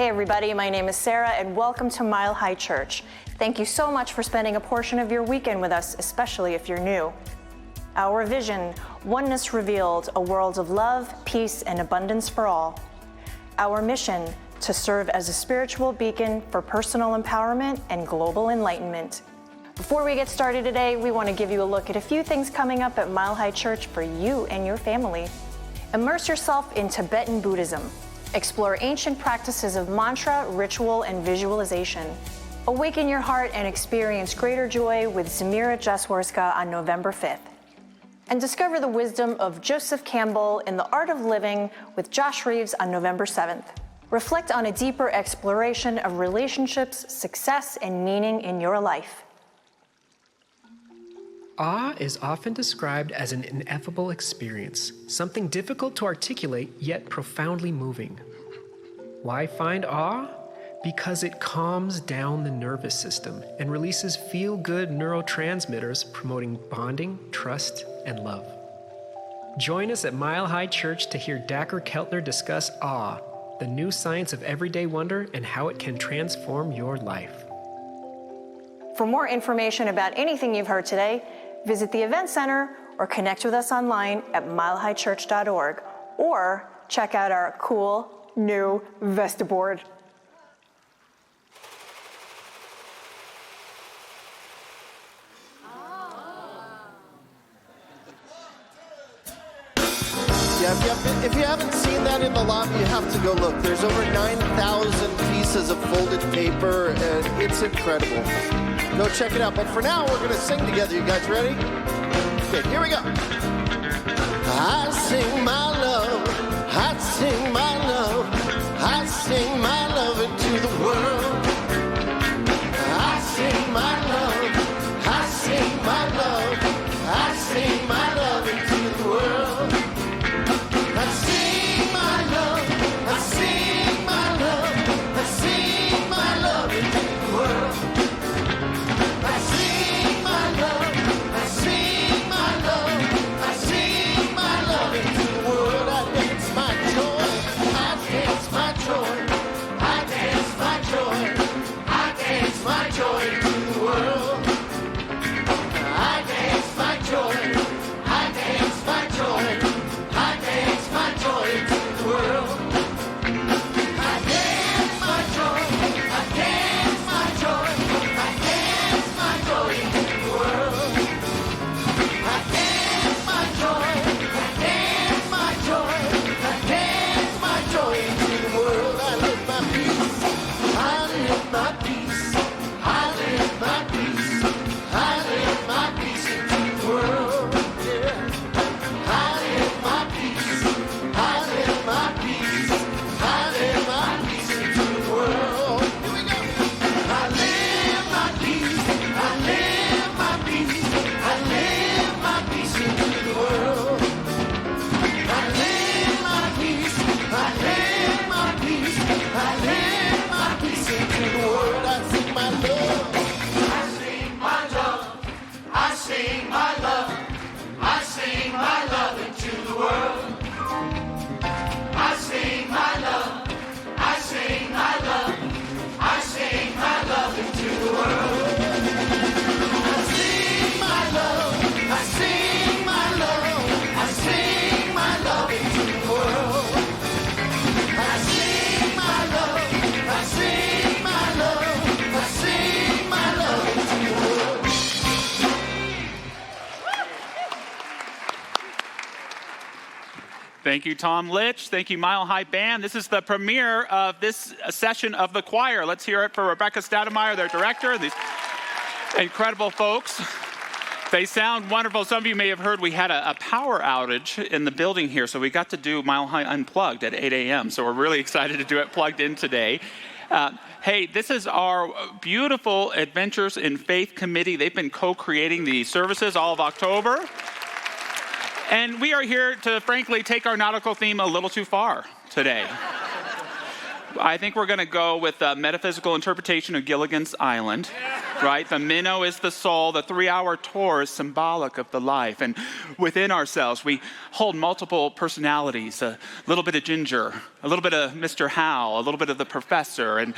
Hey everybody, my name is Sarah and welcome to Mile High Church. Thank you so much for spending a portion of your weekend with us, especially if you're new. Our vision, Oneness Revealed, a world of love, peace, and abundance for all. Our mission, to serve as a spiritual beacon for personal empowerment and global enlightenment. Before we get started today, we want to give you a look at a few things coming up at Mile High Church for you and your family. Immerse yourself in Tibetan Buddhism. Explore ancient practices of mantra, ritual, and visualization. Awaken your heart and experience greater joy with Zamira Jasworska on November 5th. And discover the wisdom of Joseph Campbell in The Art of Living with Josh Reeves on November 7th. Reflect on a deeper exploration of relationships, success, and meaning in your life. Awe is often described as an ineffable experience, something difficult to articulate yet profoundly moving. Why find awe? Because it calms down the nervous system and releases feel-good neurotransmitters promoting bonding, trust, and love. Join us at Mile High Church to hear Dacher Keltner discuss awe, the new science of everyday wonder and how it can transform your life. For more information about anything you've heard today, visit the Event Center or connect with us online at milehighchurch.org or check out our cool new Vesta board. Yeah, if you haven't seen that in the lobby, you have to go look. There's over 9,000 pieces of folded paper, and it's incredible. Go check it out. But for now, we're going to sing together. You guys ready? Okay, here we go. I sing my love. I sing my love. I sing my love into the world. I sing my love. I sing my love. I sing my love into the world. I sing my love. I sing my love. I sing my love into the world. I sing my love. I sing my love. I sing my love into the world. I dance my joy. I dance my joy. I dance my joy. I dance my joy into the world. I dance my joy. I dance my joy. I dance my joy into the world. I dance my joy. I dance my joy. I dance my joy into the world. I dance my joy. I dance my joy. I dance my joy into the world. I live my peace. I live my peace. I live my peace. I live my peace into the world. Yeah. I live my peace. I live my peace. I live my peace into the world. Here we go. I live my peace. I live my peace. I live my peace into the world. I live my peace. I live my peace. I live my peace into the world. I sing my love. I sing my love. I sing my love. I sing my love into the world. I sing my love. I sing my love. I sing my love into the world. I sing my love. I sing my love. I sing my love into the world. I sing my love. I sing my love. I sing my love into the world. Thank you, Tom Litch. Thank you, Mile High Band. This is the premiere of this session of the choir. Let's hear it for Rebecca Stademeyer, their director, and these incredible folks. They sound wonderful. Some of you may have heard we had a power outage in the building here, so we got to do Mile High Unplugged at 8 a.m., so we're really excited to do it plugged in today. Hey, this is our beautiful Adventures in Faith Committee. They've been co-creating the services all of October. And we are here to, frankly, take our nautical theme a little too far today. I think we're going to go with the metaphysical interpretation of Gilligan's Island, right? The minnow is the soul. The 3-hour tour is symbolic of the life. And within ourselves, we hold multiple personalities, a little bit of Ginger, a little bit of Mr. Hal, a little bit of the professor. And,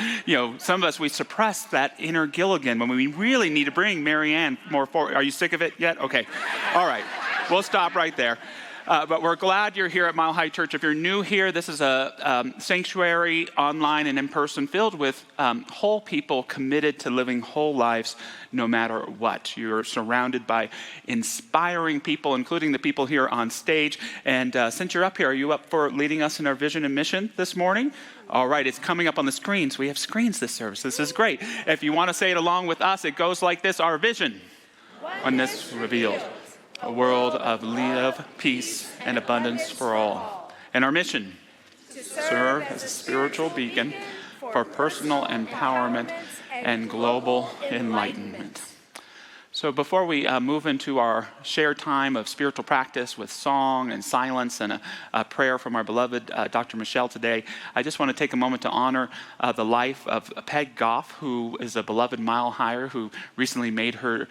some of us, we suppress that inner Gilligan when we really need to bring Marianne more forward. Are you sick of it yet? Okay. All right. We'll stop right there. But we're glad you're here at Mile High Church. If you're new here, this is a sanctuary, online and in person, filled with whole people committed to living whole lives no matter what. You're surrounded by inspiring people, including the people here on stage. And since you're up here, are you up for leading us in our vision and mission this morning? All right, it's coming up on the screens. We have screens this service. This is great. If you want to say it along with us, it goes like this. Our vision, oneness revealed. A world of love, peace, and abundance for all. And our mission, to serve as a spiritual beacon for personal empowerment and global enlightenment. So before we move into our shared time of spiritual practice with song and silence and a prayer from our beloved Dr. Michelle today, I just want to take a moment to honor the life of Peg Goff, who is a beloved Mile Higher who recently made her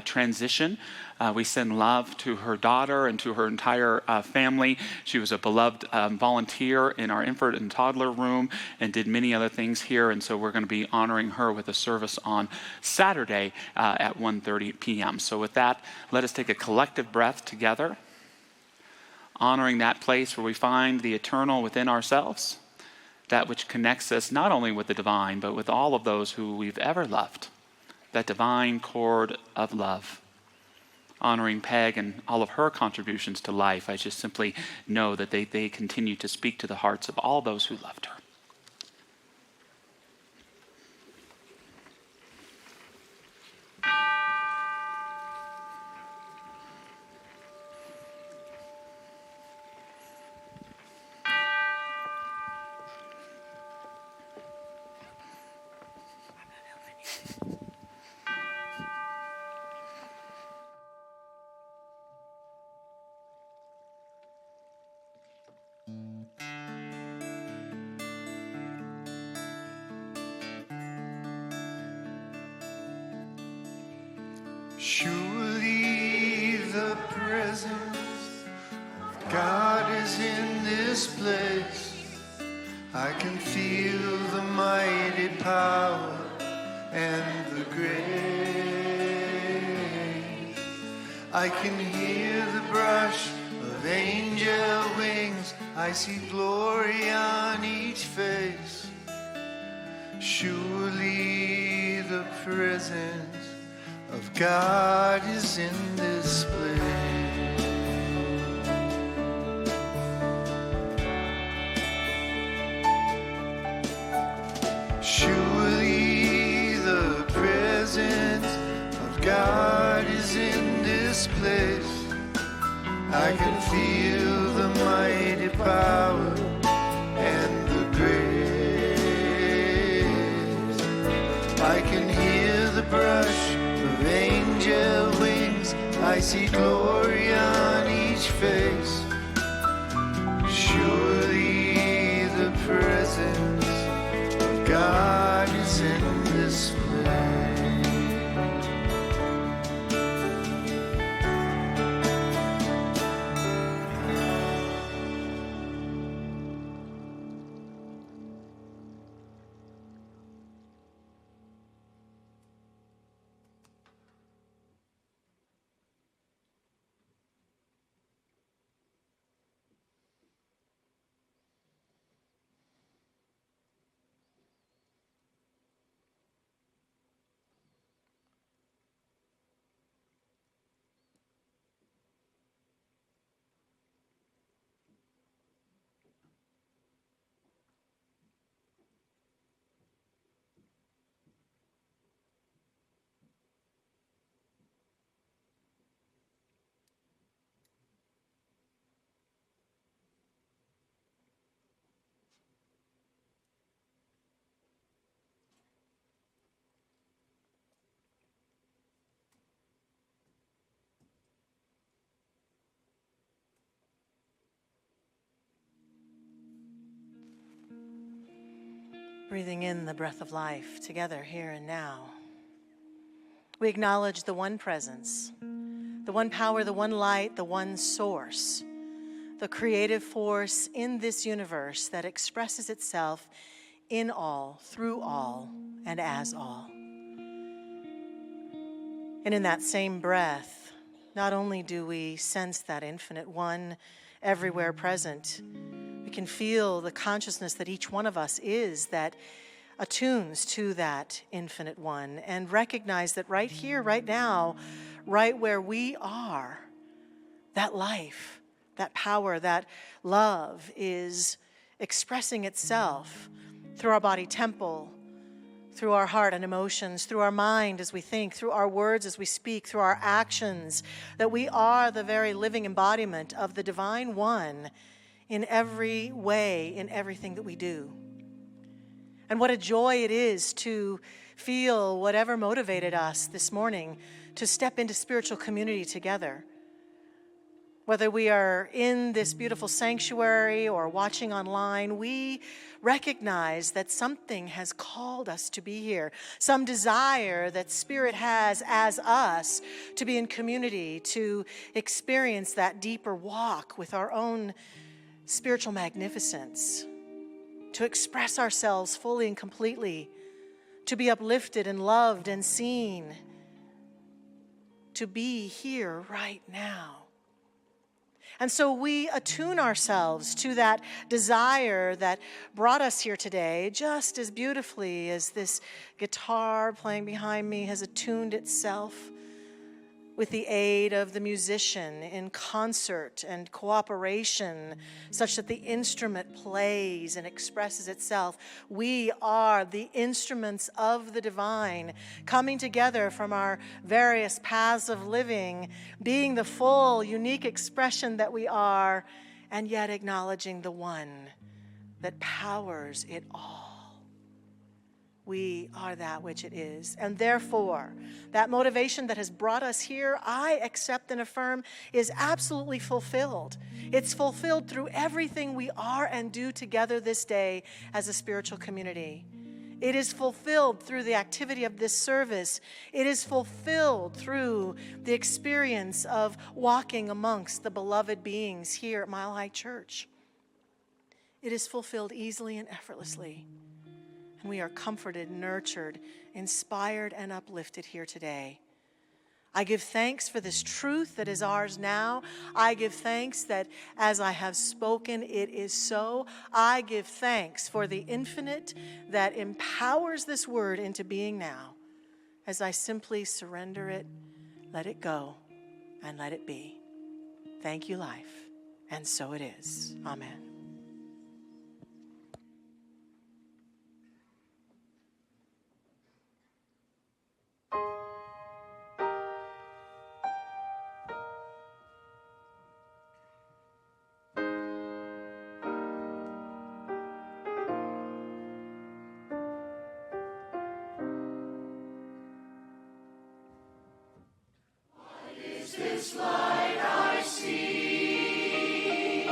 transition. We send love to her daughter and to her entire family. She was a beloved volunteer in our infant and toddler room and did many other things here. And so we're going to be honoring her with a service on Saturday at 1:30 p.m. So with that, let us take a collective breath together, honoring that place where we find the eternal within ourselves, that which connects us not only with the divine, but with all of those who we've ever loved, that divine cord of love. Honoring Peg and all of her contributions to life, I just simply know that they continue to speak to the hearts of all those who loved her. Surely the presence of God is in this place. I can feel the mighty power and the grace. I can hear the brush of angel wings. I see glory on each face. Surely the presence of God is in this place. Surely the presence of God is in this place. I can feel the mighty power and the grace. I can hear the brush of angel wings. I see glory on each face. Surely the presence of God is in this place. Breathing in the breath of life together here and now. We acknowledge the one presence, the one power, the one light, the one source, the creative force in this universe that expresses itself in all, through all, and as all. And in that same breath, not only do we sense that infinite one everywhere present, we can feel the consciousness that each one of us is that attunes to that infinite one, and recognize that right here, right now, right where we are, that life, that power, that love is expressing itself through our body temple, through our heart and emotions, through our mind as we think, through our words as we speak, through our actions, that we are the very living embodiment of the divine one in every way, in everything that we do. And what a joy it is to feel whatever motivated us this morning to step into spiritual community together. Whether we are in this beautiful sanctuary or watching online, we recognize that something has called us to be here. Some desire that Spirit has as us to be in community, to experience that deeper walk with our own spiritual magnificence, to express ourselves fully and completely, to be uplifted and loved and seen, to be here right now. And so we attune ourselves to that desire that brought us here today just as beautifully as this guitar playing behind me has attuned itself with the aid of the musician in concert and cooperation, such that the instrument plays and expresses itself. We are the instruments of the divine, coming together from our various paths of living, being the full, unique expression that we are, and yet acknowledging the one that powers it all. We are that which it is. And therefore, that motivation that has brought us here, I accept and affirm, is absolutely fulfilled. It's fulfilled through everything we are and do together this day as a spiritual community. It is fulfilled through the activity of this service. It is fulfilled through the experience of walking amongst the beloved beings here at Mile High Church. It is fulfilled easily and effortlessly. And we are comforted, nurtured, inspired, and uplifted here today. I give thanks for this truth that is ours now. I give thanks that as I have spoken, it is so. I give thanks for the infinite that empowers this word into being now, as I simply surrender it, let it go, and let it be. Thank you, life. And so it is. Amen. This light I see,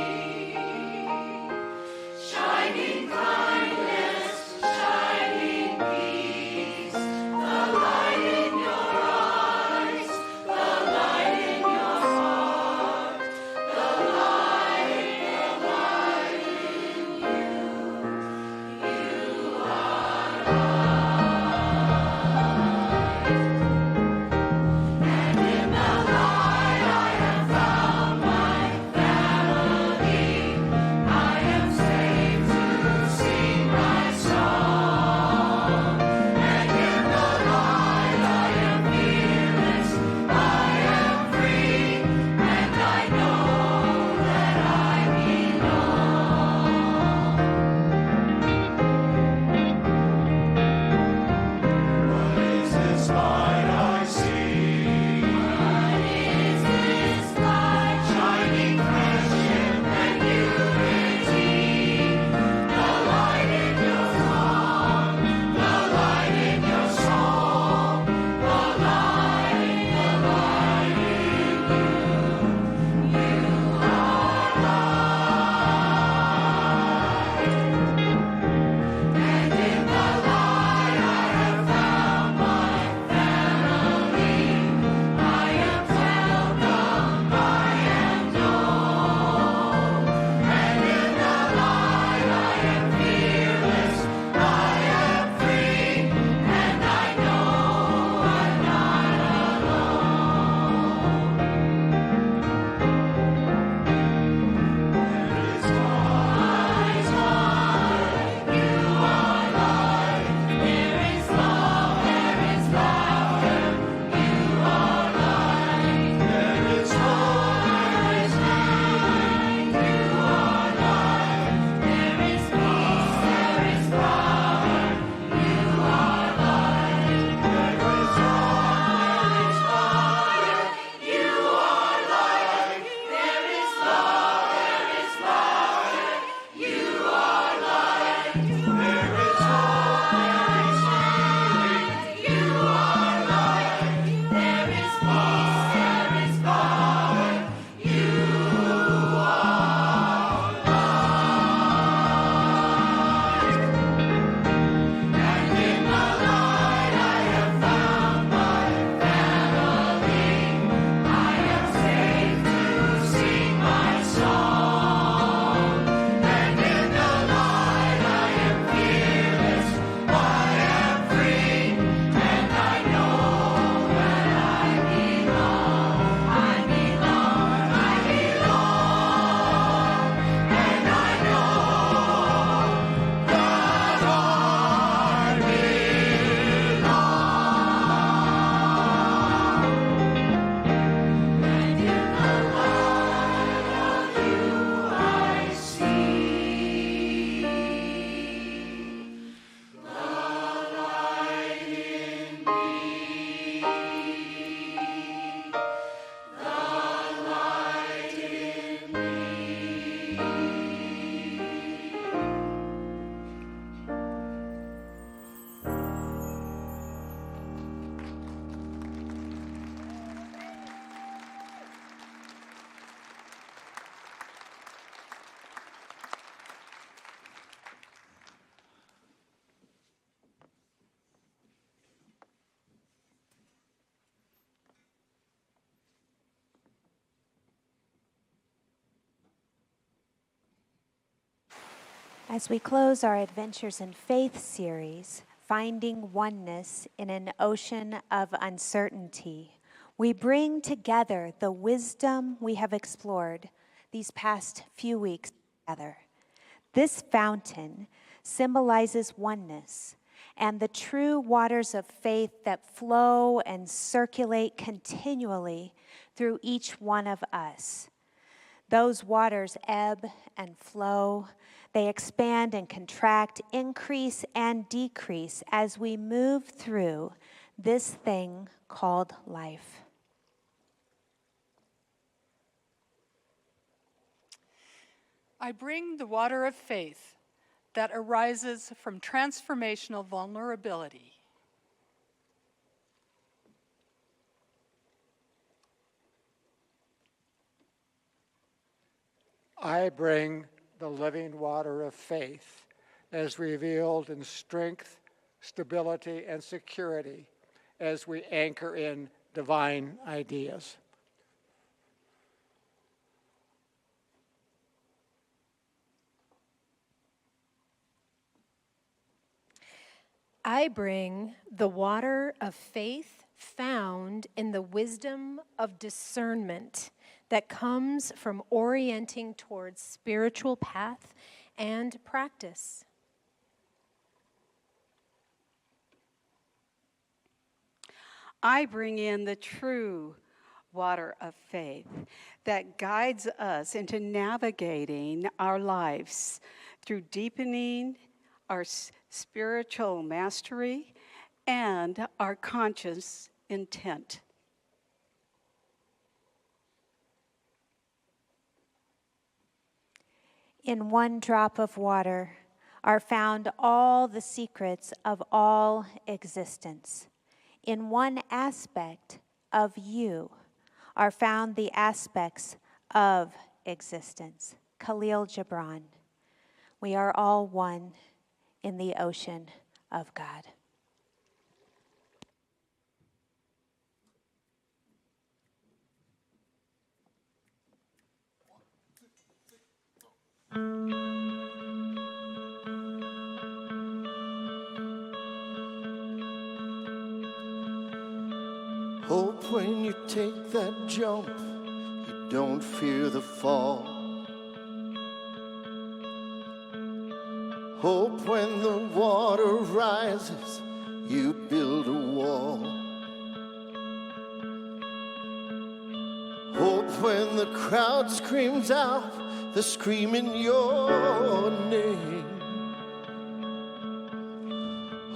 As we close our Adventures in Faith series, Finding Oneness in an Ocean of Uncertainty, we bring together the wisdom we have explored these past few weeks together. This fountain symbolizes oneness and the true waters of faith that flow and circulate continually through each one of us. Those waters ebb and flow. They expand and contract, increase and decrease as we move through this thing called life. I bring the water of faith that arises from transformational vulnerability. I bring the living water of faith as revealed in strength, stability, and security as we anchor in divine ideas. I bring the water of faith found in the wisdom of discernment that comes from orienting towards spiritual path and practice. I bring in the true water of faith that guides us into navigating our lives through deepening our spiritual mastery and our conscious intent. In one drop of water are found all the secrets of all existence. In one aspect of you are found the aspects of existence. Khalil Gibran. We are all one in the ocean of God. Hope when you take that jump, you don't fear the fall. Hope when the water rises, you build a wall. Hope when the crowd screams out, they're screaming your name.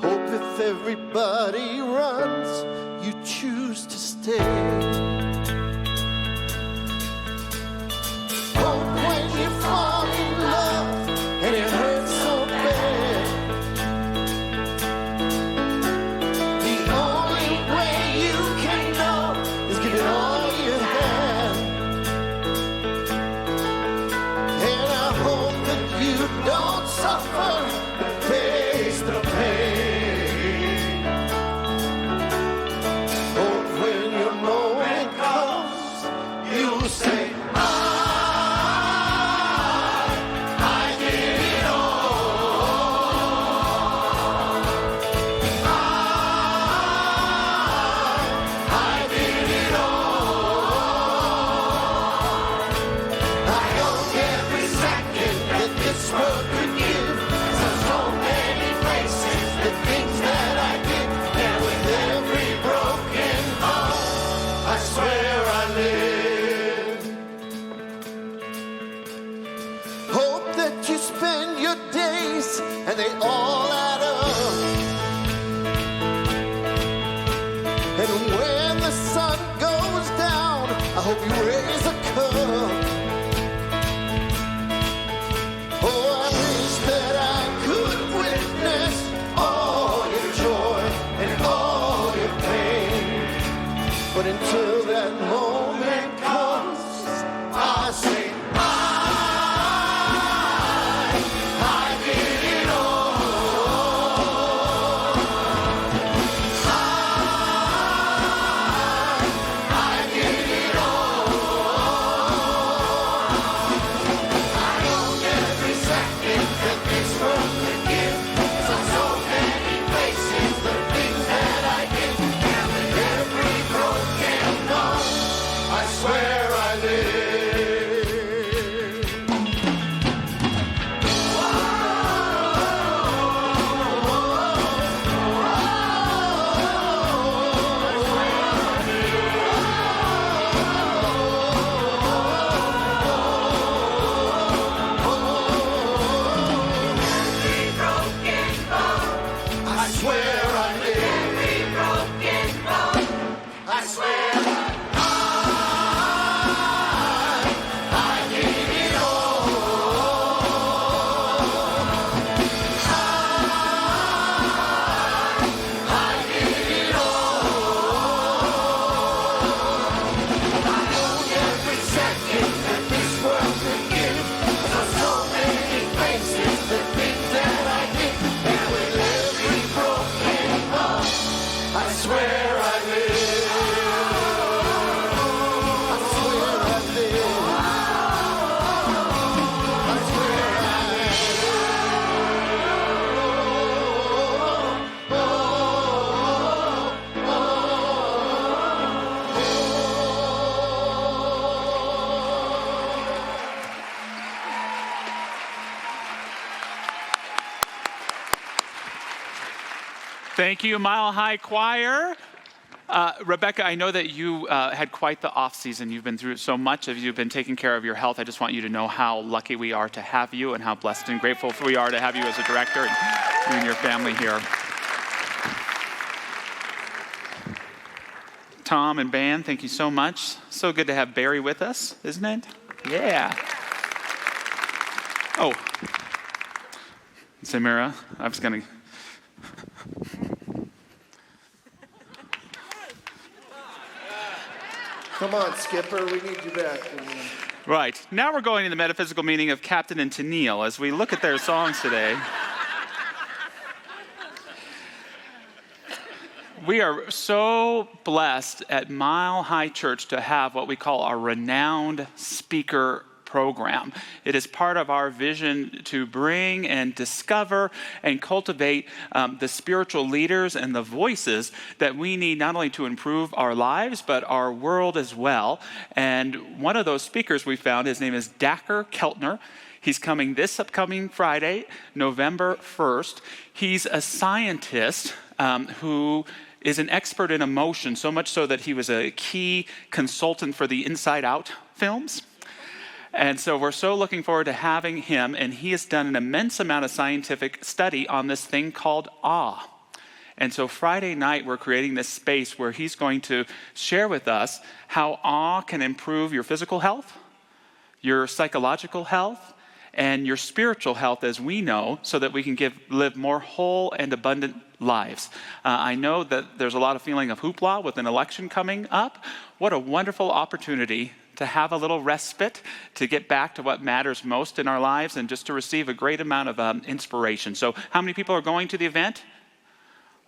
Hope if everybody runs, you choose to stay. Hope when you fall in love and it hurts so bad. The only way you can know is give it all you have. And I hope that you don't suffer but face the pain. Hope when your moment comes, you'll say, and they all add up. And when the sun goes down, I hope you raise a cup. Oh, I wish that I could witness all your joy and all your pain. But until that moment comes, I say, that this where I live. That's where I live. That's where I Thank you, Mile High Choir. Rebecca, I know that you had quite the off season. You've been through so much. You've been taking care of your health. I just want you to know how lucky we are to have you and how blessed and grateful we are to have you as a director and you and your family here. Tom and band, thank you so much. So good to have Barry with us, isn't it? Yeah. Oh, Samira, I was going to... Come on, Skipper, we need you back. Right. Now we're going to the metaphysical meaning of Captain and Tennille as we look at their songs today. We are so blessed at Mile High Church to have what we call our renowned speaker program. It is part of our vision to bring and discover and cultivate the spiritual leaders and the voices that we need not only to improve our lives, but our world as well. And one of those speakers we found, his name is Dacher Keltner. He's coming this upcoming Friday, November 1st. He's a scientist who is an expert in emotion, so much so that he was a key consultant for the Inside Out films. And so we're so looking forward to having him, and he has done an immense amount of scientific study on this thing called awe. And so Friday night, we're creating this space where he's going to share with us how awe can improve your physical health, your psychological health, and your spiritual health, as we know, so that we can live more whole and abundant lives. I know that there's a lot of feeling of hoopla with an election coming up. What a wonderful opportunity to have a little respite, to get back to what matters most in our lives, and just to receive a great amount of inspiration. So how many people are going to the event?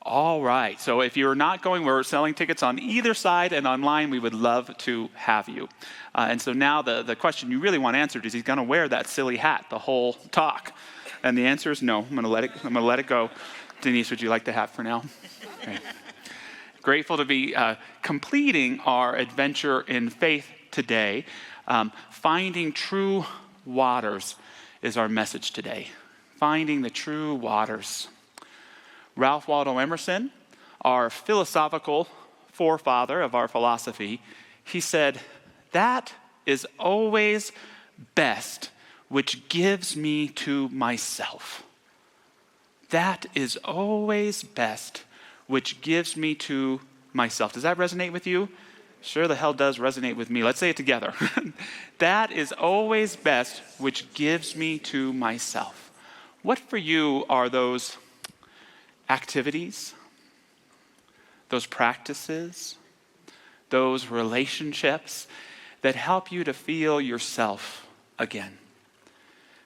All right. So if you're not going, we're selling tickets on either side and online. We would love to have you. And so now the question you really want answered is, he's going to wear that silly hat the whole talk? And the answer is no. I'm going to let it go. Denise, would you like the hat for now? Okay. Grateful to be completing our adventure in faith today. Finding true waters is our message today. Finding the true waters. Ralph Waldo Emerson, our philosophical forefather of our philosophy, he said, "That is always best which gives me to myself." That is always best which gives me to myself. Does that resonate with you? Sure the hell does resonate with me. Let's say it together. That is always best which gives me to myself. What for you are those activities, those practices, those relationships that help you to feel yourself again?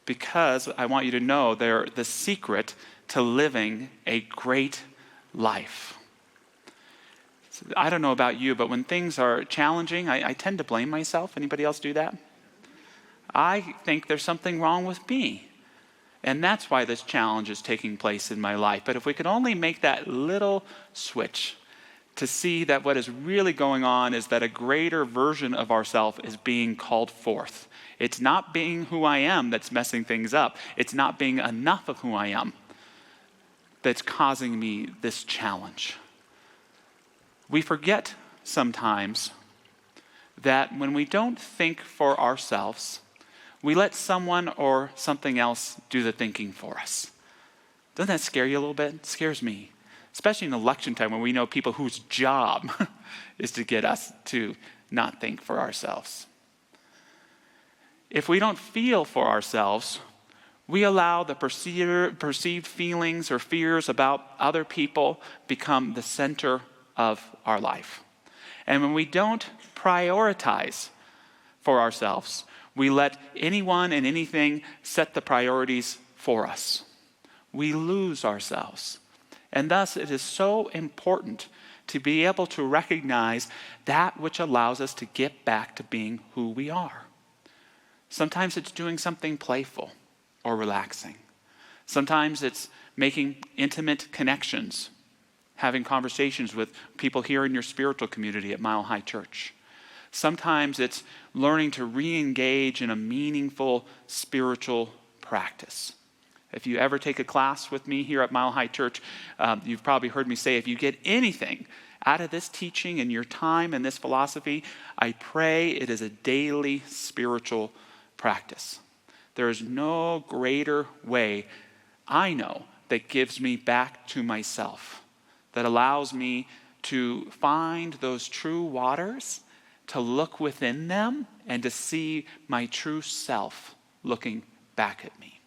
Because I want you to know they're the secret to living a great life. I don't know about you, but when things are challenging, I tend to blame myself. Anybody else do that? I think there's something wrong with me. And that's why this challenge is taking place in my life. But if we could only make that little switch to see that what is really going on is that a greater version of ourselves is being called forth. It's not being who I am that's messing things up. It's not being enough of who I am that's causing me this challenge. We forget sometimes that when we don't think for ourselves, we let someone or something else do the thinking for us. Doesn't that scare you a little bit? It scares me, especially in election time when we know people whose job is to get us to not think for ourselves. If we don't feel for ourselves, we allow the perceived feelings or fears about other people become the center of our life. And when we don't prioritize for ourselves, we let anyone and anything set the priorities for us. We lose ourselves. And thus it is so important to be able to recognize that which allows us to get back to being who we are. Sometimes it's doing something playful or relaxing. Sometimes it's making intimate connections, having conversations with people here in your spiritual community at Mile High Church. Sometimes it's learning to re-engage in a meaningful spiritual practice. If you ever take a class with me here at Mile High Church, you've probably heard me say, if you get anything out of this teaching and your time and this philosophy, I pray it is a daily spiritual practice. There is no greater way I know that gives me back to myself, that allows me to find those true waters, to look within them, and to see my true self looking back at me.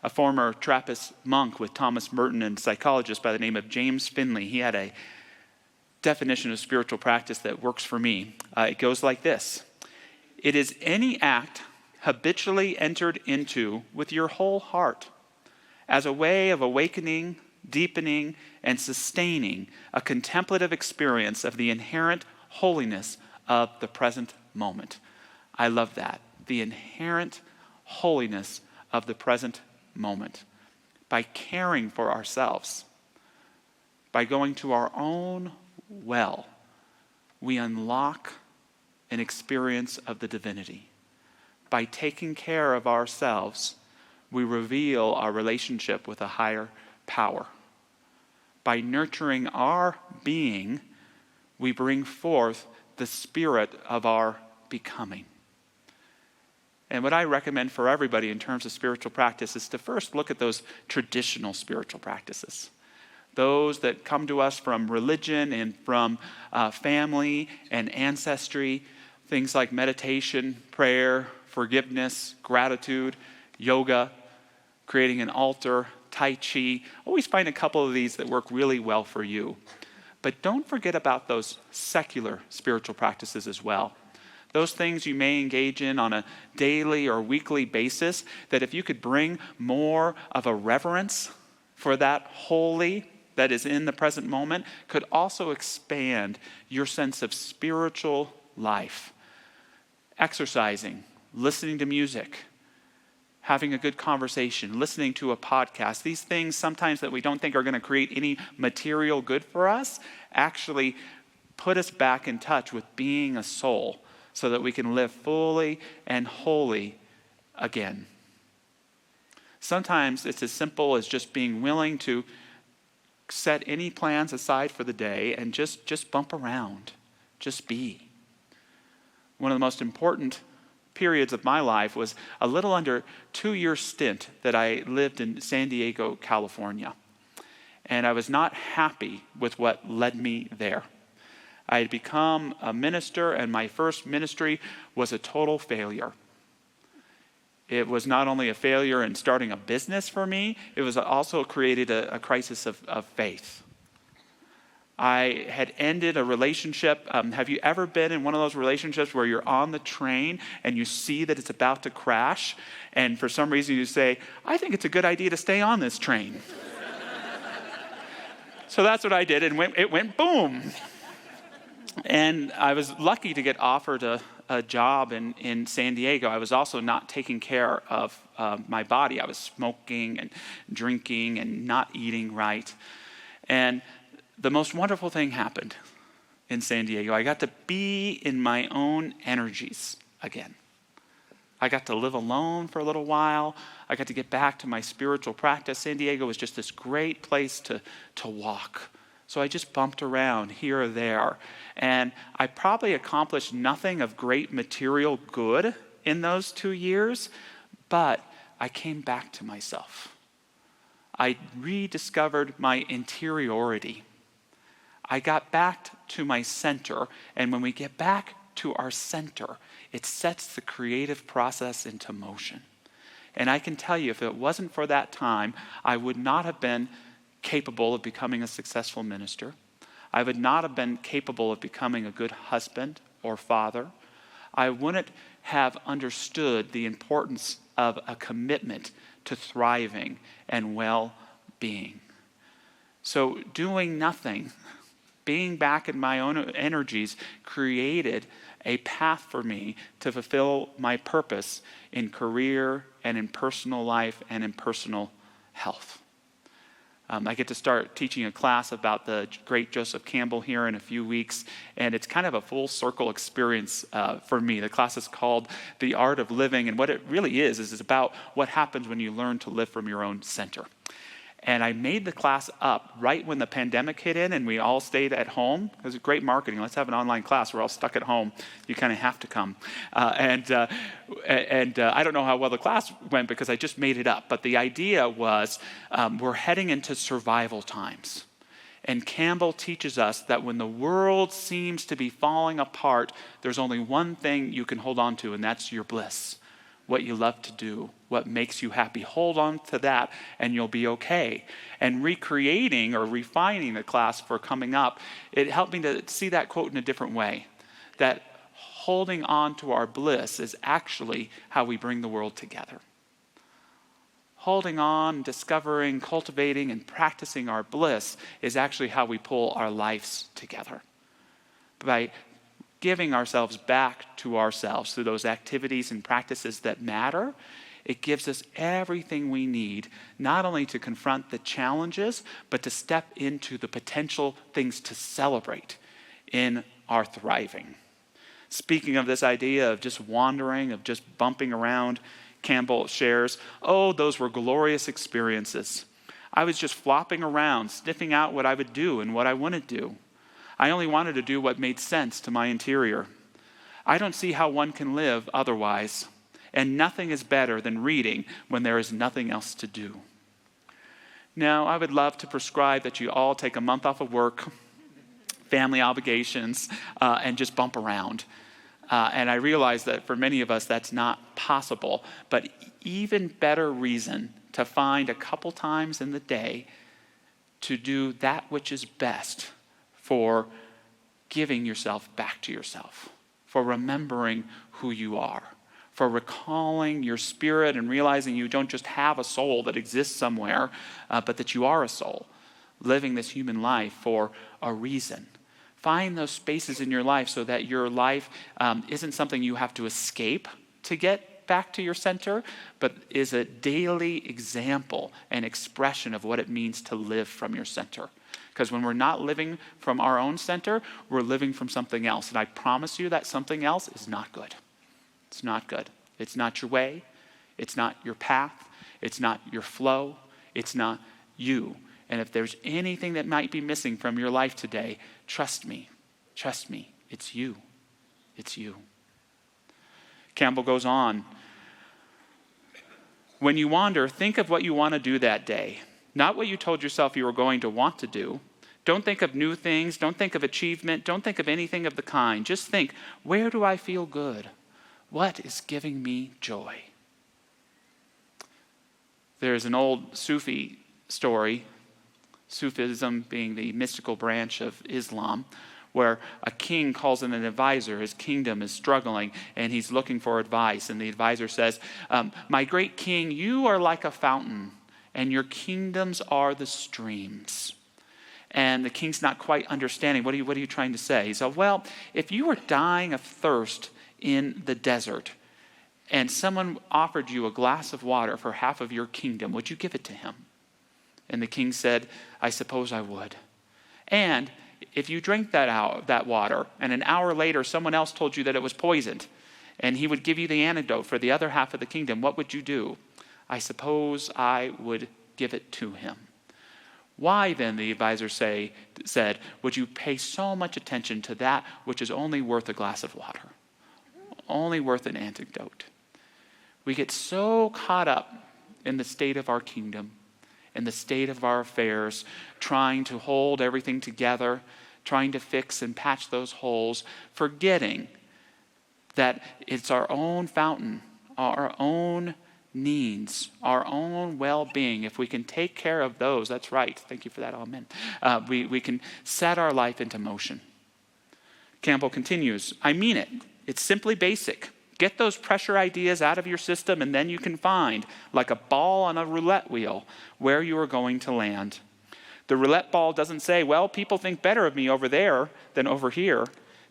A former Trappist monk with Thomas Merton and psychologist by the name of James Finley, he had a definition of spiritual practice that works for me. It goes like this: it is any act habitually entered into with your whole heart as a way of awakening, deepening, and sustaining a contemplative experience of the inherent holiness of the present moment. I love that. The inherent holiness of the present moment. By caring for ourselves, by going to our own well, we unlock an experience of the divinity. By taking care of ourselves, we reveal our relationship with a higher power. By nurturing our being, we bring forth the spirit of our becoming. And what I recommend for everybody in terms of spiritual practice is to first look at those traditional spiritual practices. Those that come to us from religion and from family and ancestry. Things like meditation, prayer, forgiveness, gratitude, yoga, creating an altar, Tai Chi. Always find a couple of these that work really well for you. But don't forget about those secular spiritual practices as well. Those things you may engage in on a daily or weekly basis, that if you could bring more of a reverence for that holy that is in the present moment, could also expand your sense of spiritual life. Exercising, listening to music, having a good conversation, listening to a podcast. These things sometimes that we don't think are going to create any material good for us actually put us back in touch with being a soul so that we can live fully and wholly again. Sometimes it's as simple as just being willing to set any plans aside for the day and just bump around, just be. One of the most important periods of my life was a little under 2-year stint that I lived in San Diego, California. And I was not happy with what led me there. I had become a minister, and my first ministry was a total failure. It was not only a failure in starting a business for me, it was also created a crisis of faith. I had ended a relationship. Have you ever been in one of those relationships where you're on the train and you see that it's about to crash, and for some reason you say, I think it's a good idea to stay on this train? So that's what I did, and it went boom. And I was lucky to get offered a job in San Diego. I was also not taking care of my body. I was smoking and drinking and not eating right. And the most wonderful thing happened in San Diego. I got to be in my own energies again. I got to live alone for a little while. I got to get back to my spiritual practice. San Diego was just this great place to walk. So I just bumped around here or there. And I probably accomplished nothing of great material good in those 2 years, but I came back to myself. I rediscovered my interiority. I got back to my center, and when we get back to our center, it sets the creative process into motion. And I can tell you, if it wasn't for that time, I would not have been capable of becoming a successful minister. I would not have been capable of becoming a good husband or father. I wouldn't have understood the importance of a commitment to thriving and well-being. So doing nothing being back in my own energies created a path for me to fulfill my purpose in career and in personal life and in personal health. I get to start teaching a class about the great Joseph Campbell here in a few weeks, and it's kind of a full circle experience for me. The class is called The Art of Living, and what it really is it's about what happens when you learn to live from your own center. And I made the class up right when the pandemic hit in and we all stayed at home. It was great marketing. Let's have an online class. We're all stuck at home. You kind of have to come. And I don't know how well the class went because I just made it up. But the idea was we're heading into survival times. And Campbell teaches us that when the world seems to be falling apart, there's only one thing you can hold on to, and that's your bliss. What you love to do, what makes you happy. Hold on to that and you'll be okay. And recreating or refining the class for coming up, it helped me to see that quote in a different way. That holding on to our bliss is actually how we bring the world together. Holding on, discovering, cultivating, and practicing our bliss is actually how we pull our lives together. By giving ourselves back to ourselves through those activities and practices that matter, it gives us everything we need, not only to confront the challenges, but to step into the potential things to celebrate in our thriving. Speaking of this idea of just wandering, of just bumping around, Campbell shares, those were glorious experiences. I was just flopping around, sniffing out what I would do and what I wouldn't do. I only wanted to do what made sense to my interior. I don't see how one can live otherwise, and nothing is better than reading when there is nothing else to do. Now, I would love to prescribe that you all take a month off of work, family obligations, and just bump around. And I realize that for many of us that's not possible, but even better reason to find a couple times in the day to do that which is best for giving yourself back to yourself, for remembering who you are, for recalling your spirit and realizing you don't just have a soul that exists somewhere, but that you are a soul, living this human life for a reason. Find those spaces in your life so that your life isn't something you have to escape to get back to your center, but is a daily example and expression of what it means to live from your center. Because when we're not living from our own center, we're living from something else. And I promise you that something else is not good. It's not good. It's not your way. It's not your path. It's not your flow. It's not you. And if there's anything that might be missing from your life today, trust me, it's you. It's you. Campbell goes on. When you wander, think of what you want to do that day. Not what you told yourself you were going to want to do. Don't think of new things. Don't think of achievement. Don't think of anything of the kind. Just think, where do I feel good? What is giving me joy? There's an old Sufi story, Sufism being the mystical branch of Islam, where a king calls in an advisor. His kingdom is struggling, and he's looking for advice. And the advisor says, my great king, you are like a fountain, and your kingdoms are the streams. And the king's not quite understanding. What are you trying to say? He said, well, if you were dying of thirst in the desert, and someone offered you a glass of water for half of your kingdom, would you give it to him? And the king said, I suppose I would. And if you drank that water, and an hour later someone else told you that it was poisoned, and he would give you the antidote for the other half of the kingdom, what would you do? I suppose I would give it to him. Why then, the advisor said, would you pay so much attention to that which is only worth a glass of water? Only worth an antidote. We get so caught up in the state of our kingdom, in the state of our affairs, trying to hold everything together, trying to fix and patch those holes, forgetting that it's our own fountain, our own needs, our own well-being. If we can take care of those, that's right. Thank you for that, amen. We can set our life into motion. Campbell continues, I mean it. It's simply basic. Get those pressure ideas out of your system, and then you can find, like a ball on a roulette wheel, where you are going to land. The roulette ball doesn't say, well, people think better of me over there than over here.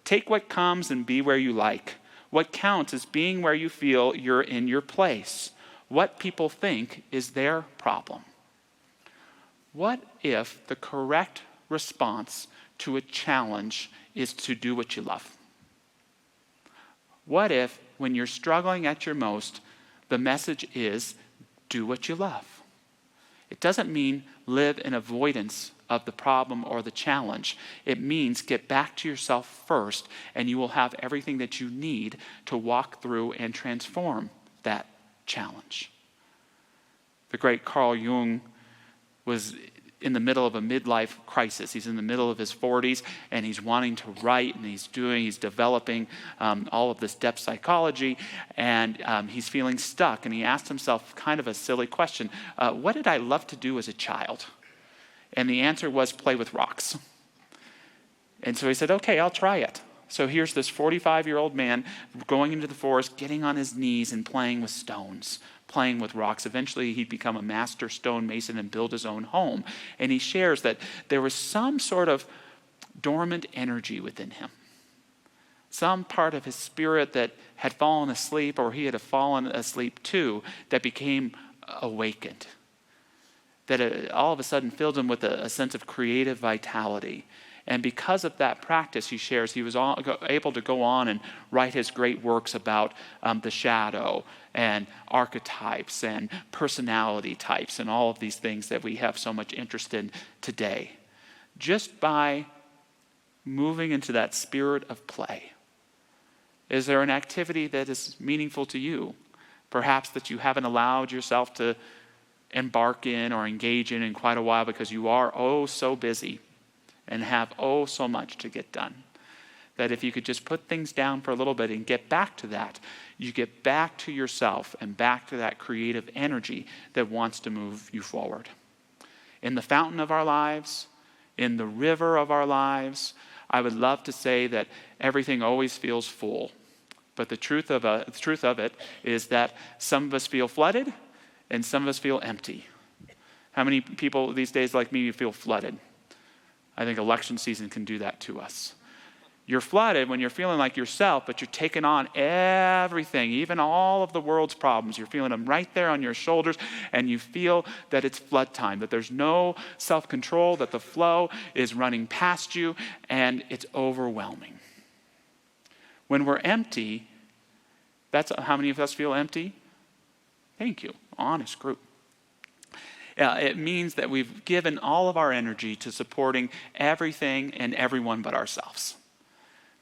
Take what comes and be where you like. What counts is being where you feel you're in your place. What people think is their problem. What if the correct response to a challenge is to do what you love? What if, when you're struggling at your most, the message is, do what you love? It doesn't mean live in avoidance of the problem or the challenge. It means get back to yourself first, and you will have everything that you need to walk through and transform that challenge. The great Carl Jung was in the middle of a midlife crisis. He's in the middle of his 40s, and he's wanting to write, and he's developing all of this depth psychology, and he's feeling stuck. And he asked himself kind of a silly question: what did I love to do as a child? And the answer was play with rocks. And so he said, okay, I'll try it. So here's this 45-year-old man going into the forest, getting on his knees and playing with stones, playing with rocks. Eventually he'd become a master stonemason and build his own home. And he shares that there was some sort of dormant energy within him. Some part of his spirit that had fallen asleep, or he had fallen asleep too, that became awakened. That all of a sudden filled him with a sense of creative vitality. And because of that practice, he shares, he was able to go on and write his great works about the shadow and archetypes and personality types and all of these things that we have so much interest in today. Just by moving into that spirit of play. Is there an activity that is meaningful to you? Perhaps that you haven't allowed yourself to embark in or engage in quite a while because you are so busy and have so much to get done. That if you could just put things down for a little bit and get back to that, you get back to yourself and back to that creative energy that wants to move you forward. In the fountain of our lives, in the river of our lives, I would love to say that everything always feels full. But the truth of it is that some of us feel flooded and some of us feel empty. How many people these days like me feel flooded? I think election season can do that to us. You're flooded when you're feeling like yourself, but you're taking on everything, even all of the world's problems. You're feeling them right there on your shoulders, and you feel that it's flood time, that there's no self-control, that the flow is running past you, and it's overwhelming. When we're empty, that's how many of us feel empty? Thank you. Honest group. It means that we've given all of our energy to supporting everything and everyone but ourselves.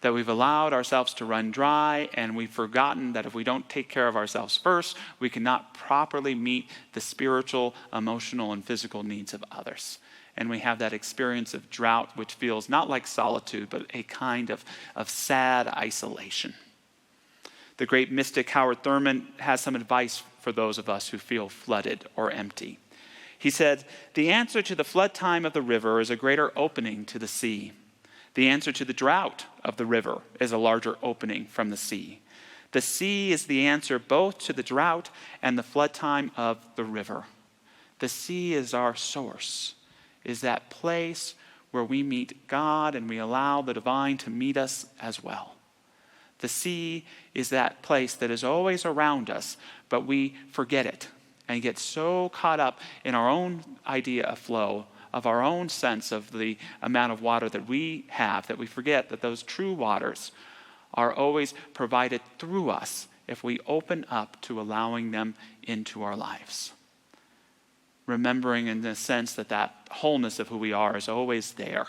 That we've allowed ourselves to run dry, and we've forgotten that if we don't take care of ourselves first, we cannot properly meet the spiritual, emotional, and physical needs of others. And we have that experience of drought, which feels not like solitude, but a kind of sad isolation. The great mystic Howard Thurman has some advice for those of us who feel flooded or empty. He said, the answer to the flood time of the river is a greater opening to the sea. The answer to the drought of the river is a larger opening from the sea. The sea is the answer both to the drought and the flood time of the river. The sea is our source, is that place where we meet God and we allow the divine to meet us as well. The sea is that place that is always around us, but we forget it and get so caught up in our own idea of flow, of our own sense of the amount of water that we have, that we forget that those true waters are always provided through us if we open up to allowing them into our lives. Remembering in the sense that that wholeness of who we are is always there.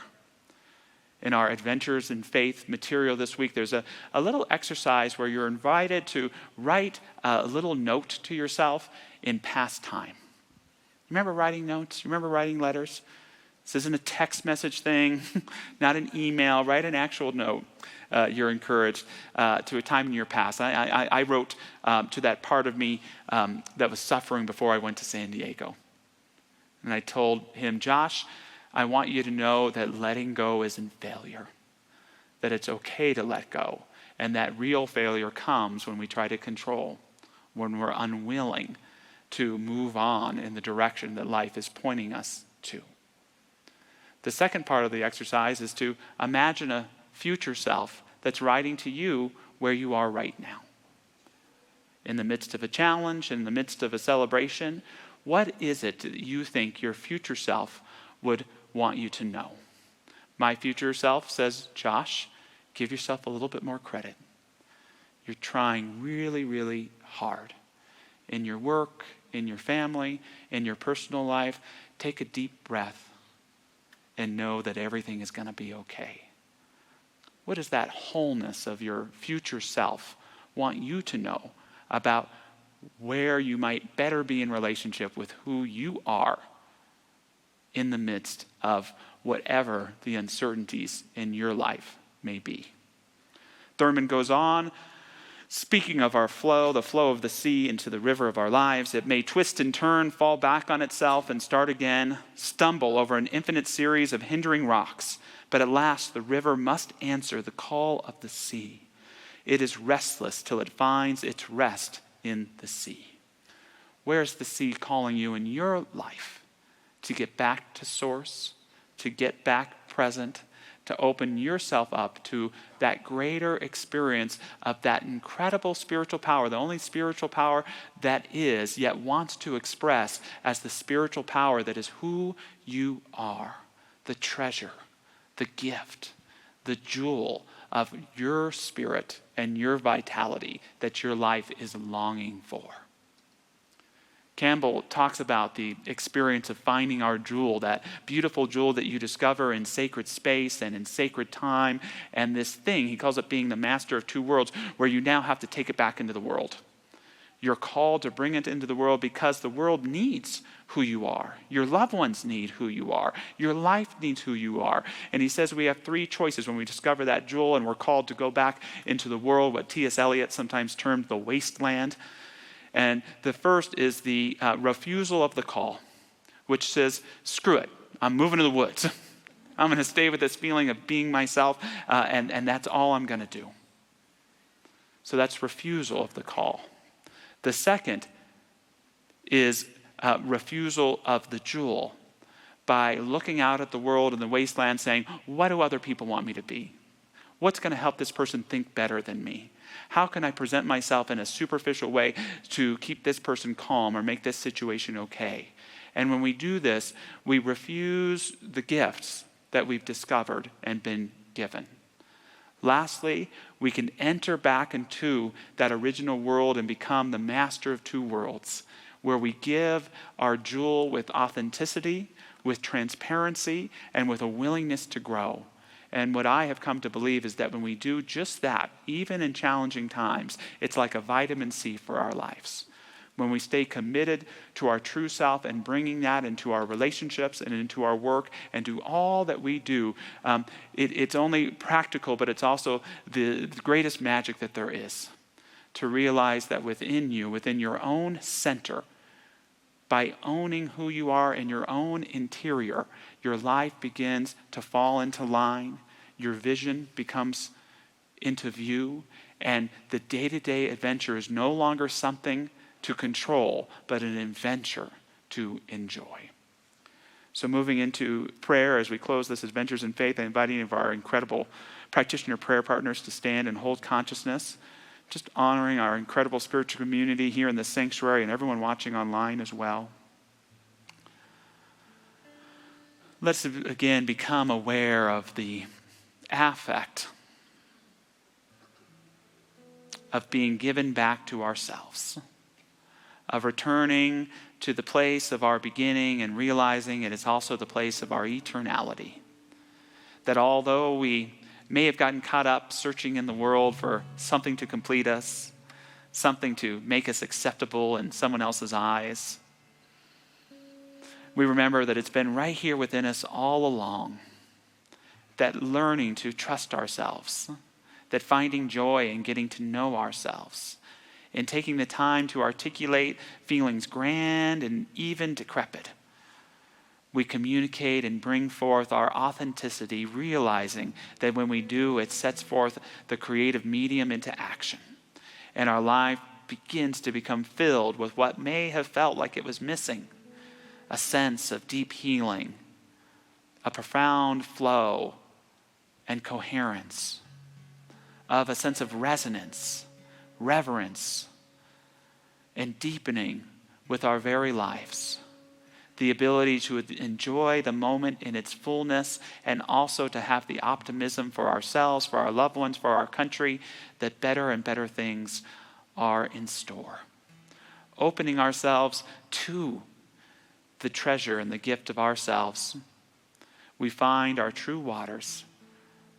In our Adventures in Faith material this week, there's a little exercise where you're invited to write a little note to yourself in past time. Remember writing notes? Remember writing letters? This isn't a text message thing, not an email. Write an actual note. You're encouraged to a time in your past. I wrote to that part of me that was suffering before I went to San Diego. And I told him, Josh, I want you to know that letting go isn't failure, that it's okay to let go, and that real failure comes when we try to control, when we're unwilling to move on in the direction that life is pointing us to. The second part of the exercise is to imagine a future self that's writing to you where you are right now. In the midst of a challenge, in the midst of a celebration, what is it that you think your future self would want you to know? My future self says, Josh, give yourself a little bit more credit. You're trying really, really hard. In your work, in your family, in your personal life, take a deep breath and know that everything is going to be okay. What does that wholeness of your future self want you to know about where you might better be in relationship with who you are in the midst of whatever the uncertainties in your life may be? Thurman goes on, speaking of our flow, the flow of the sea into the river of our lives. It may twist and turn, fall back on itself and start again, stumble over an infinite series of hindering rocks. But at last the river must answer the call of the sea. It is restless till it finds its rest in the sea. Where's the sea calling you in your life? To get back to source, to get back present, to open yourself up to that greater experience of that incredible spiritual power, the only spiritual power that is, yet wants to express as the spiritual power that is who you are, the treasure, the gift, the jewel of your spirit and your vitality that your life is longing for. Campbell talks about the experience of finding our jewel, that beautiful jewel that you discover in sacred space and in sacred time, and this thing, he calls it being the master of two worlds, where you now have to take it back into the world. You're called to bring it into the world because the world needs who you are. Your loved ones need who you are. Your life needs who you are. And he says we have three choices when we discover that jewel and we're called to go back into the world, what T.S. Eliot sometimes termed the wasteland. And the first is the refusal of the call, which says, screw it, I'm moving to the woods. I'm going to stay with this feeling of being myself, and that's all I'm going to do. So that's refusal of the call. The second is refusal of the jewel, by looking out at the world and the wasteland saying, what do other people want me to be? What's going to help this person think better than me? How can I present myself in a superficial way to keep this person calm or make this situation okay? And when we do this, we refuse the gifts that we've discovered and been given. Lastly, we can enter back into that original world and become the master of two worlds, where we give our jewel with authenticity, with transparency, and with a willingness to grow. And what I have come to believe is that when we do just that, even in challenging times, it's like a vitamin C for our lives. When we stay committed to our true self and bringing that into our relationships and into our work and do all that we do, it's only practical, but it's also the greatest magic that there is. To realize that within you, within your own center, by owning who you are in your own interior, your life begins to fall into line, your vision becomes into view, and the day-to-day adventure is no longer something to control, but an adventure to enjoy. So moving into prayer as we close this Adventures in Faith, I invite any of our incredible practitioner prayer partners to stand and hold consciousness, just honoring our incredible spiritual community here in the sanctuary and everyone watching online as well. Let's again become aware of the affect of being given back to ourselves, of returning to the place of our beginning and realizing it is also the place of our eternality. That although we may have gotten caught up searching in the world for something to complete us, something to make us acceptable in someone else's eyes, we remember that it's been right here within us all along. That learning to trust ourselves, that finding joy in getting to know ourselves, in taking the time to articulate feelings grand and even decrepit, we communicate and bring forth our authenticity, realizing that when we do, it sets forth the creative medium into action. And our life begins to become filled with what may have felt like it was missing, a sense of deep healing a profound flow and coherence, of a sense of resonance, reverence, and deepening with our very lives. The ability to enjoy the moment in its fullness, and also to have the optimism for ourselves, for our loved ones, for our country, that better and better things are in store. Opening ourselves to the treasure and the gift of ourselves, we find our true waters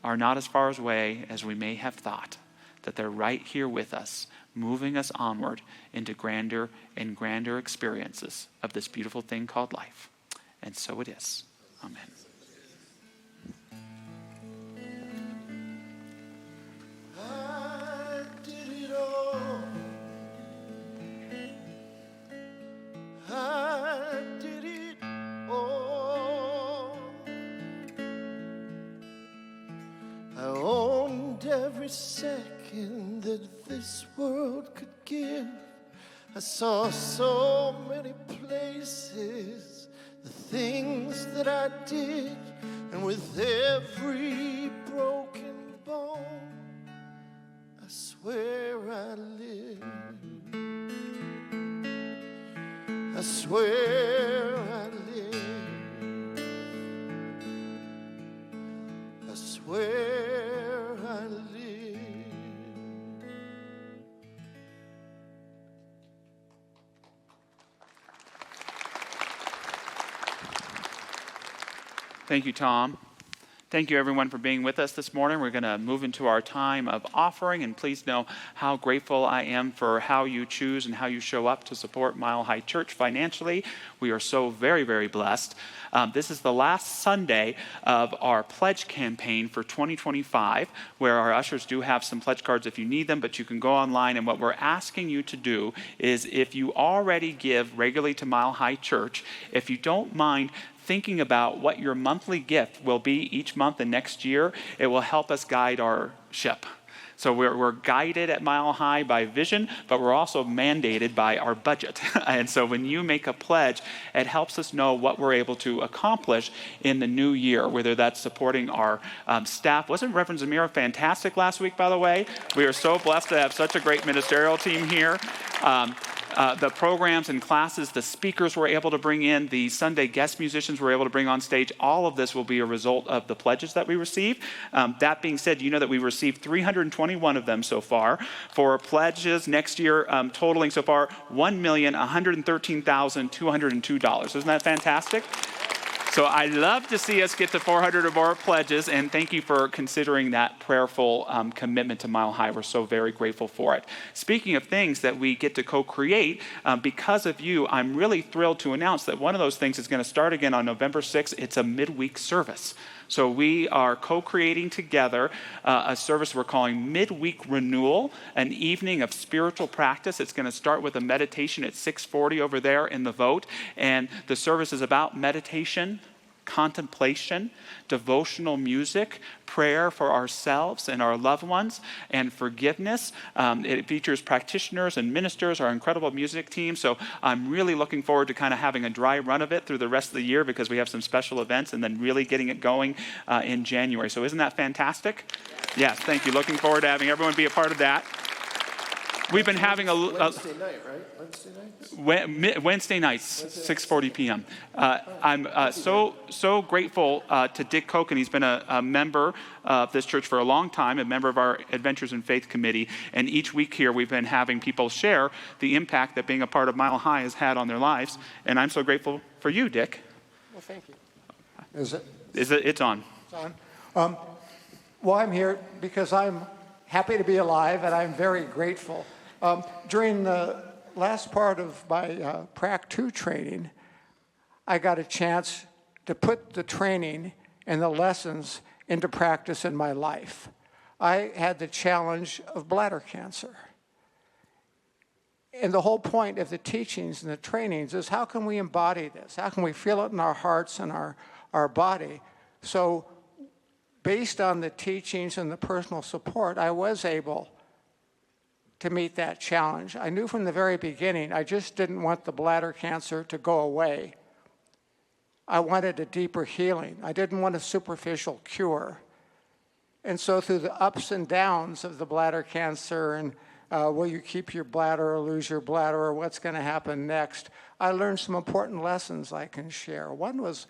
are not as far away as we may have thought, that they're right here with us, moving us onward into grander and grander experiences of this beautiful thing called life. And so it is. Amen. I did it all. I did it all. I owned every second that this world could give. I saw so many places, the things that I did, and with every broken bone, I swear I live. I swear I live. I swear I live. Thank you, Tom. Thank you, everyone, for being with us this morning. We're going to move into our time of offering, and please know how grateful I am for how you choose and how you show up to support Mile High Church financially. We are so very, very blessed. This is the last Sunday of our pledge campaign for 2025, where our ushers do have some pledge cards if you need them, but you can go online, and what we're asking you to do is, if you already give regularly to Mile High Church, if you don't mind thinking about what your monthly gift will be each month and next year, it will help us guide our ship. So we're guided at Mile High by vision, but we're also mandated by our budget. And so when you make a pledge, it helps us know what we're able to accomplish in the new year, whether that's supporting our staff. Wasn't Reverend Zamira fantastic last week, by the way? We are so blessed to have such a great ministerial team here. The programs and classes, the speakers we're able to bring in, the Sunday guest musicians we're able to bring on stage, all of this will be a result of the pledges that we receive. That being said, you know that we received 321 of them so far for pledges next year, totaling so far $1,113,202. Isn't that fantastic? So I'd love to see us get to 400 or more pledges, and thank you for considering that prayerful commitment to Mile High. We're so very grateful for it. Speaking of things that we get to co-create, because of you, I'm really thrilled to announce that one of those things is going to start again on November 6th. It's a midweek service. So we are co-creating together a service we're calling Midweek Renewal, an evening of spiritual practice. It's going to start with a meditation at 6:40 over there in the vote. And the service is about meditation, contemplation, devotional music, prayer for ourselves and our loved ones, and forgiveness. It features practitioners and ministers, our incredible music team. So I'm really looking forward to kind of having a dry run of it through the rest of the year, because we have some special events, and then really getting it going in January. So isn't that fantastic? Yes, thank you. Looking forward to having everyone be a part of that. We've been having a Wednesday night, right? Wednesday nights, 6:40 p.m. I'm so grateful to Dick Koch, and he's been a member of this church for a long time, a member of our Adventures in Faith committee. And each week here, we've been having people share the impact that being a part of Mile High has had on their lives. And I'm so grateful for you, Dick. Well, thank you. Is it? It's on. It's on. Well, I'm here because I'm happy to be alive, and I'm very grateful. During the last part of my Prac 2 training, I got a chance to put the training and the lessons into practice in my life. I had the challenge of bladder cancer. And the whole point of the teachings and the trainings is, how can we embody this? How can we feel it in our hearts and our body? So based on the teachings and the personal support, I was able to meet that challenge. I knew from the very beginning I just didn't want the bladder cancer to go away. I wanted a deeper healing. I didn't want a superficial cure. And so through the ups and downs of the bladder cancer and will you keep your bladder or lose your bladder or what's going to happen next, I learned some important lessons I can share. One was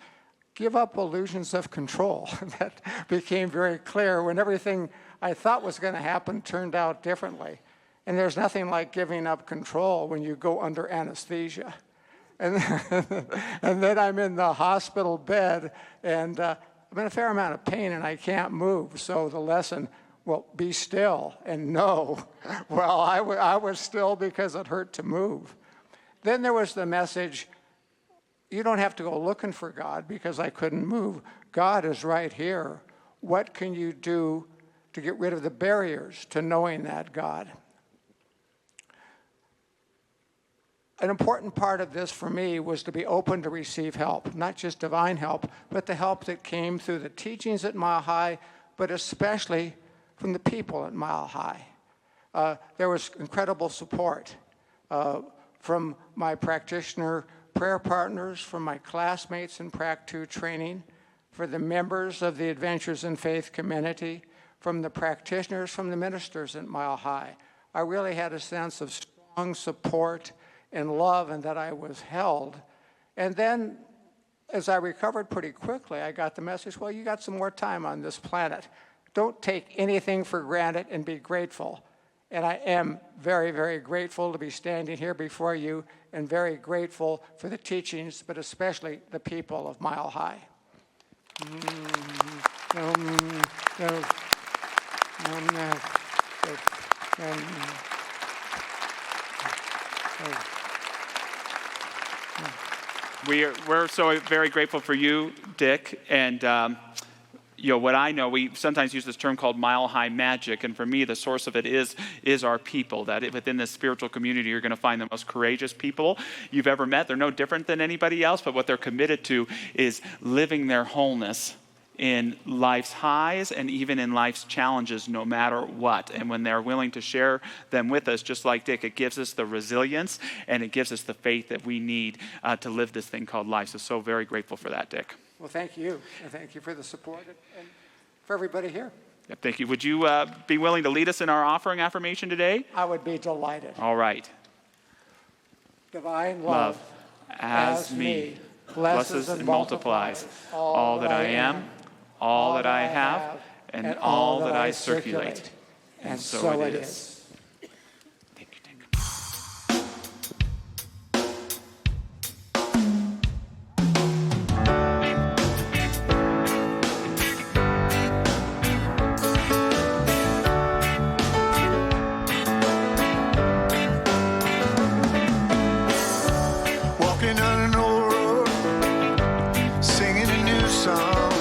give up illusions of control. That became very clear when everything I thought was going to happen turned out differently. And there's nothing like giving up control when you go under anesthesia. And then I'm in the hospital bed, and I'm in a fair amount of pain, and I can't move. So the lesson, well, be still and know. Well, I was still because it hurt to move. Then there was the message, you don't have to go looking for God because I couldn't move. God is right here. What can you do to get rid of the barriers to knowing that God? An important part of this for me was to be open to receive help, not just divine help, but the help that came through the teachings at Mile High, but especially from the people at Mile High. There was incredible support from my practitioner prayer partners, from my classmates in Prac 2 training, for the members of the Adventures in Faith community, from the practitioners, from the ministers at Mile High. I really had a sense of strong support and love, and that I was held. And then, as I recovered pretty quickly, I got the message, well, you got some more time on this planet. Don't take anything for granted and be grateful. And I am very, very grateful to be standing here before you and very grateful for the teachings, but especially the people of Mile High. We're so very grateful for you, Dick, and what I know, we sometimes use this term called Mile High magic, and for me, the source of it is our people. That within this spiritual community, you're going to find the most courageous people you've ever met. They're no different than anybody else, but what they're committed to is living their wholeness in life's highs and even in life's challenges, no matter what. And when they're willing to share them with us, just like Dick, it gives us the resilience and it gives us the faith that we need to live this thing called life. So very grateful for that, Dick. Well, thank you. And thank you for the support and for everybody here. Yeah, thank you. Would you be willing to lead us in our offering affirmation today? I would be delighted. All right. Divine love as me blesses and multiplies all that I am, all that I have, and all that I circulate. And so it is. Thank you, Dick. Walking on an old road, singing a new song,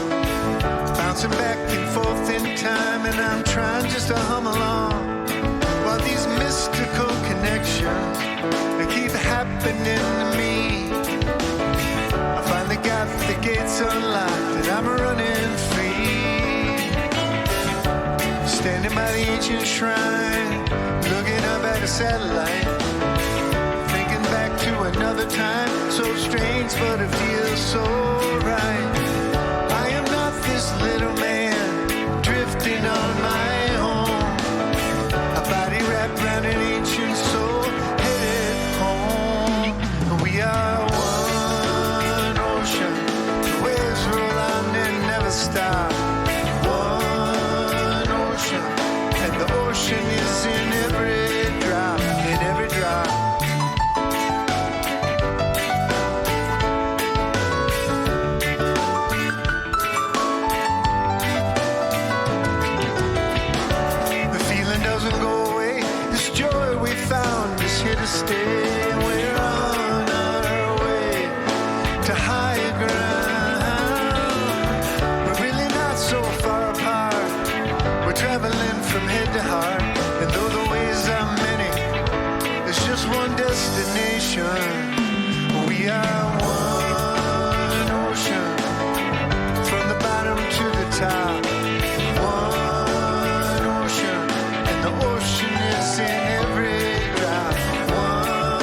bouncing back and forth in time, and I'm trying just to hum along. While these mystical connections, they keep happening to me. I finally got the gates unlocked and I'm running free. Standing by the ancient shrine, looking up at a satellite, thinking back to another time, so strange but it feels so right. I am not this little man drifting on my own, a body wrapped around an ancient soul headed home. We are one ocean, the waves roll on and never stop. One ocean, and the ocean is in every drop, in every drop. Here to stay, we're on our way to higher ground. We're really not so far apart, we're traveling from head to heart, and though the ways are many, there's just one destination. We are one ocean, from the bottom to the top. One ocean, and the ocean is in every drop. One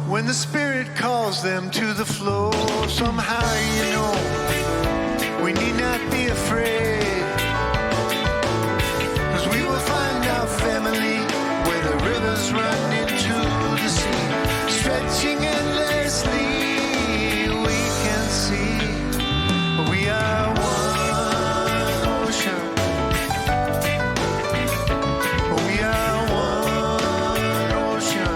when the Spirit calls them to the floor. Somehow you know we need not be afraid, 'cause we will find our family where the rivers run into the sea. Stretching endlessly, we can see we are one ocean. We are one ocean.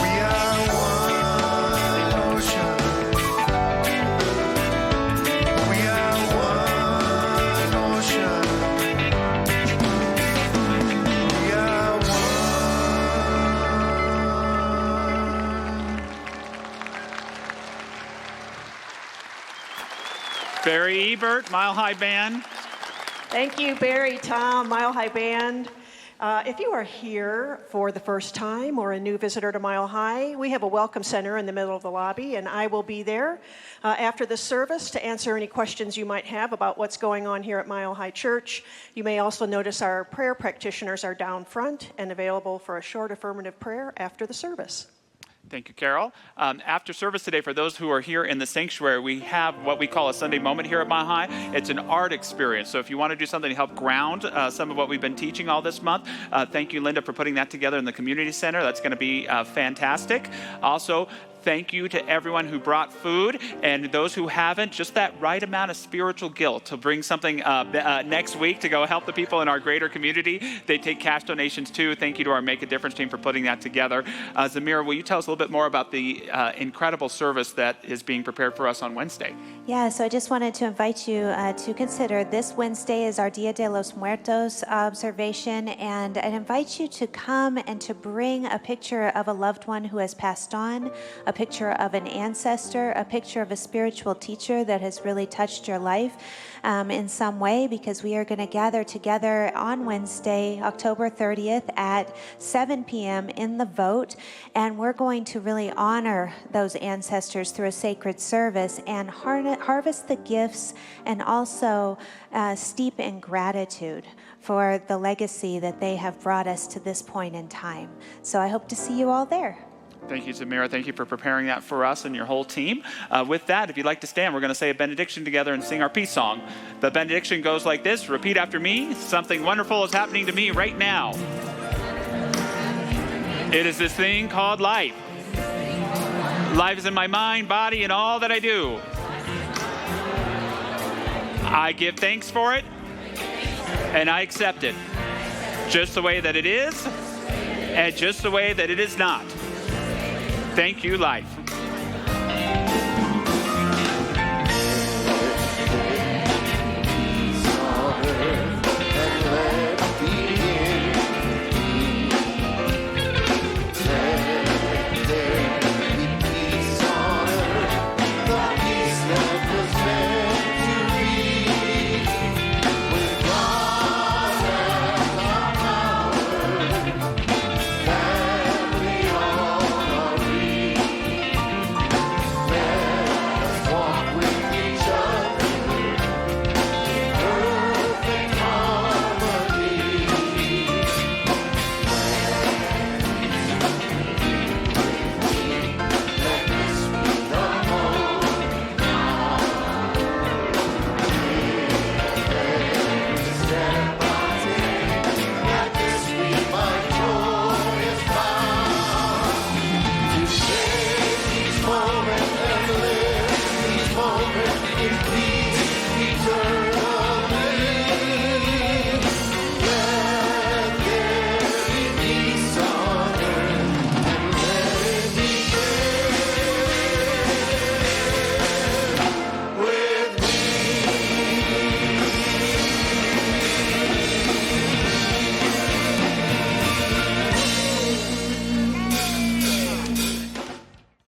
We are one ocean. We are one ocean. We are Barry Ebert, Mile High Band. Thank you, Barry, Tom, Mile High Band. If you are here for the first time or a new visitor to Mile High, we have a welcome center in the middle of the lobby, and I will be there after the service to answer any questions you might have about what's going on here at Mile High Church. You may also notice our prayer practitioners are down front and available for a short affirmative prayer after the service. Thank you, Carol. After service today, for those who are here in the sanctuary, we have what we call a Sunday moment here at Mile High. It's an art experience. So if you want to do something to help ground some of what we've been teaching all this month, thank you, Linda, for putting that together in the community center. That's going to be fantastic. Also, thank you to everyone who brought food, and those who haven't, just that right amount of spiritual guilt to bring something next week to go help the people in our greater community. They take cash donations too. Thank you to our Make a Difference team for putting that together. Zamira, will you tell us a little bit more about the incredible service that is being prepared for us on Wednesday? Yeah, so I just wanted to invite you to consider this Wednesday is our Dia de los Muertos observation, and I invite you to come and to bring a picture of a loved one who has passed on, a picture of an ancestor, a picture of a spiritual teacher that has really touched your life in some way, because we are going to gather together on Wednesday, October 30th at 7 p.m. in the Vote, and we're going to really honor those ancestors through a sacred service and harvest the gifts and also steep in gratitude for the legacy that they have brought us to this point in time. So I hope to see you all there. Thank you, Zamira. Thank you for preparing that for us and your whole team. With that, if you'd like to stand, we're going to say a benediction together and sing our peace song. The benediction goes like this. Repeat after me. Something wonderful is happening to me right now. It is this thing called life. Life is in my mind, body, and all that I do. I give thanks for it, and I accept it. Just the way that it is, and just the way that it is not. Thank you, life.